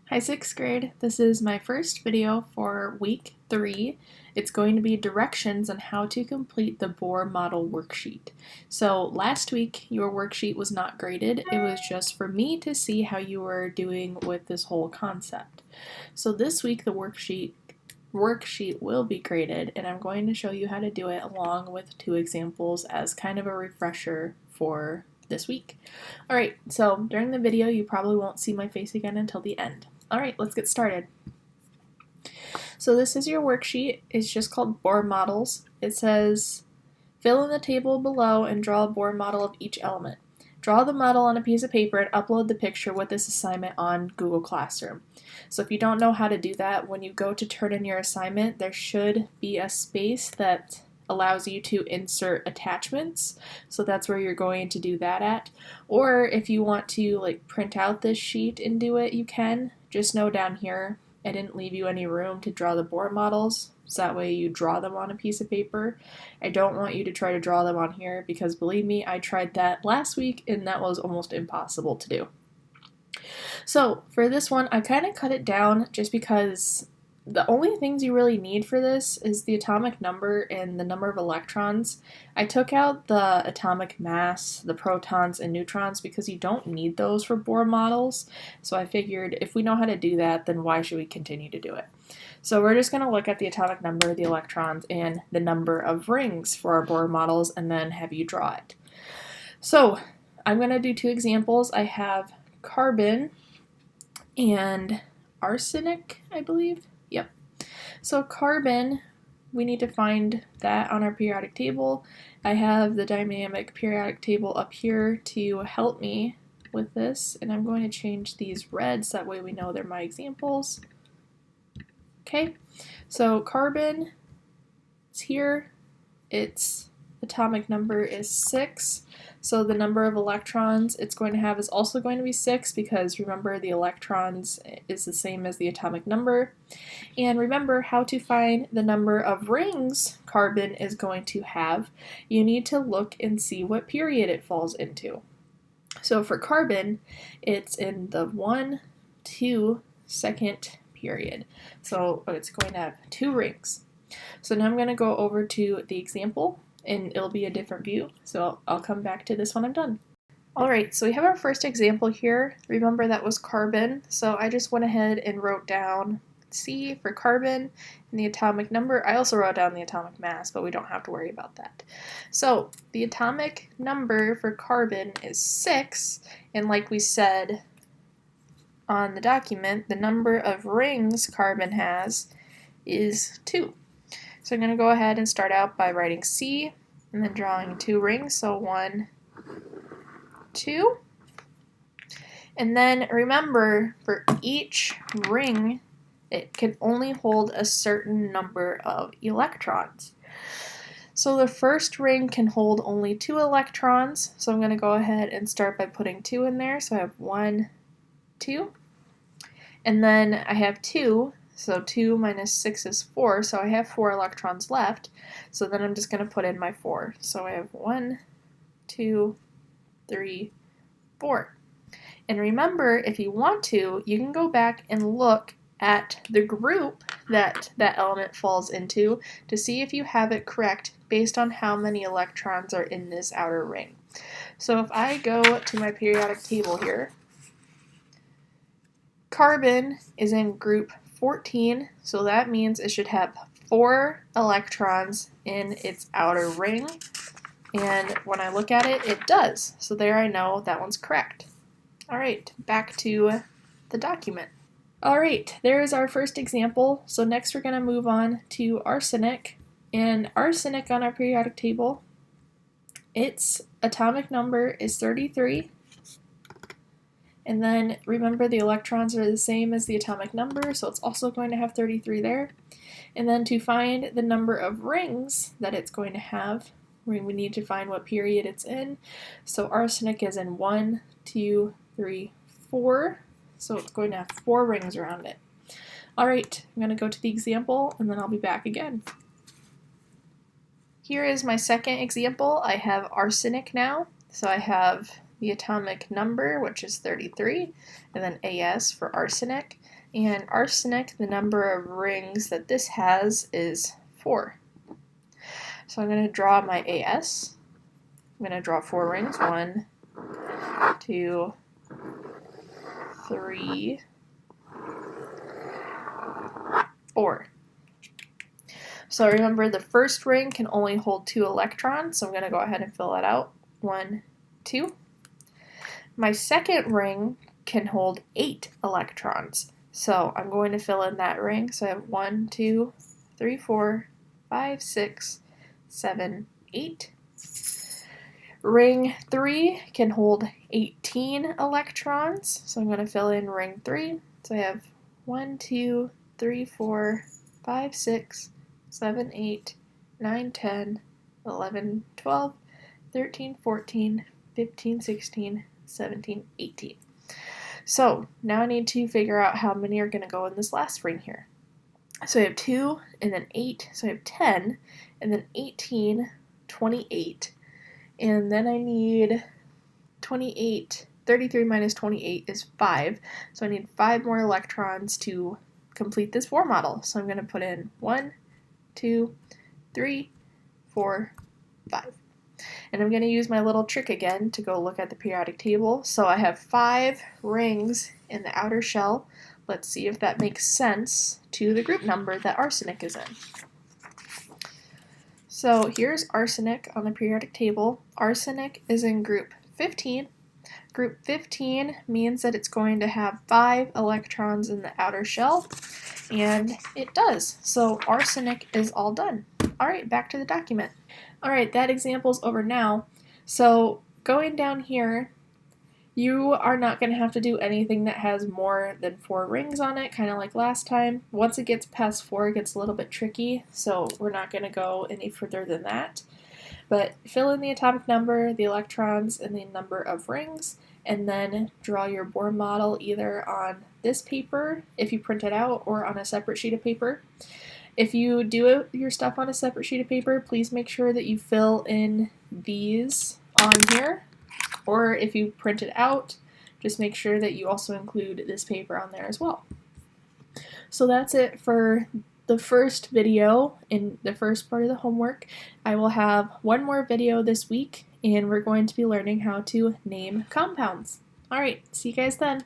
Hi, 6th grade. This is my first video for week 3. It's going to be directions on how to complete the Bohr Model worksheet. So last week your worksheet was not graded. It was just for me to see how you were doing with this whole concept. So this week the worksheet will be graded, and I'm going to show you how to do it along with 2 examples as kind of a refresher for this week. Alright, so during the video you probably won't see my face again until the end. Alright, let's get started. So this is your worksheet. It's just called Bohr Models. It says, fill in the table below and draw a Bohr model of each element. Draw the model on a piece of paper and upload the picture with this assignment on Google Classroom. So if you don't know how to do that, when you go to turn in your assignment, there should be a space that allows you to insert attachments. So that's where you're going to do that at. Or if you want to print out this sheet and do it, you can. Just know down here, I didn't leave you any room to draw the Bohr models, so that way you draw them on a piece of paper. I don't want you to try to draw them on here because believe me, I tried that last week and that was almost impossible to do. So for this one, I kind of cut it down just because the only things you really need for this is the atomic number and the number of electrons. I took out the atomic mass, the protons and neutrons, because you don't need those for Bohr models. So I figured if we know how to do that, then why should we continue to do it? So we're just going to look at the atomic number, the electrons, and the number of rings for our Bohr models, and then have you draw it. So I'm going to do 2 examples. I have carbon and arsenic, I believe. Yep. So carbon, we need to find that on our periodic table. I have the dynamic periodic table up here to help me with this, and I'm going to change these reds, that way we know they're my examples. Okay, so carbon is here, its atomic number is 6. So the number of electrons it's going to have is also going to be 6 because remember the electrons is the same as the atomic number. And remember how to find the number of rings carbon is going to have. You need to look and see what period it falls into. So for carbon, it's in the 1, 2 second period. So it's going to have 2 rings. So now I'm going to go over to the example, and it'll be a different view, so I'll come back to this when I'm done. Alright, so we have our first example here. Remember that was carbon, so I just went ahead and wrote down C for carbon and the atomic number. I also wrote down the atomic mass, but we don't have to worry about that. So the atomic number for carbon is 6, and like we said on the document, the number of rings carbon has is 2. So I'm going to go ahead and start out by writing C and then drawing 2 rings, so 1, 2. And then remember, for each ring, it can only hold a certain number of electrons. So the first ring can hold only 2 electrons, so I'm going to go ahead and start by putting 2 in there, so I have 1, 2. And then I have 2. So 2 minus 6 is 4, so I have 4 electrons left. So then I'm just going to put in my 4. So I have 1, 2, 3, 4. And remember, if you want to, you can go back and look at the group that that element falls into to see if you have it correct based on how many electrons are in this outer ring. So if I go to my periodic table here, carbon is in group 14, so that means it should have 4 electrons in its outer ring, and when I look at it, it does. So there I know that one's correct. Alright, back to the document. Alright, there is our first example. So next we're going to move on to arsenic, and arsenic on our periodic table, its atomic number is 33. And then remember the electrons are the same as the atomic number, so it's also going to have 33 there. And then to find the number of rings that it's going to have, we need to find what period it's in. So arsenic is in 1, 2, 3, 4. So it's going to have 4 rings around it. Alright, I'm going to go to the example and then I'll be back again. Here is my second example. I have arsenic now. So I have the atomic number, which is 33, and then AS for arsenic. And arsenic, the number of rings that this has is 4. So I'm going to draw my AS. I'm going to draw 4 rings. 1, 2, 3, 4. So remember, the first ring can only hold 2 electrons, so I'm going to go ahead and fill that out. 1, 2. My second ring can hold 8 electrons, so I'm going to fill in that ring. So I have 1, 2, 3, 4, 5, 6, 7, 8. Ring 3 can hold 18 electrons, so I'm going to fill in ring 3. So I have 1, 2, 3, 4, 5, 6, 7, 8, 9, 10, 11, 12, 13, 14, 15, 16, 17, 18. So now I need to figure out how many are going to go in this last ring here. So I have 2 and then 8, so I have 10, and then 18, 28, and then I need 28. 33 minus 28 is 5, so I need 5 more electrons to complete this Bohr model. So I'm going to put in 1, 2, 3, 4, 5. And I'm going to use my little trick again to go look at the periodic table. So I have 5 rings in the outer shell. Let's see if that makes sense to the group number that arsenic is in. So here's arsenic on the periodic table. Arsenic is in group 15. Group 15 means that it's going to have 5 electrons in the outer shell, and it does. So arsenic is all done. All right, back to the document. All right, that example's over now. So going down here, you are not going to have to do anything that has more than 4 rings on it, kind of like last time. Once it gets past 4, it gets a little bit tricky, so we're not going to go any further than that. But fill in the atomic number, the electrons, and the number of rings, and then draw your Bohr model either on this paper, if you print it out, or on a separate sheet of paper. If you do your stuff on a separate sheet of paper, please make sure that you fill in these on here, or if you print it out, just make sure that you also include this paper on there as well. So that's it for the first video in the first part of the homework. I will have one more video this week, and we're going to be learning how to name compounds. All right, see you guys then.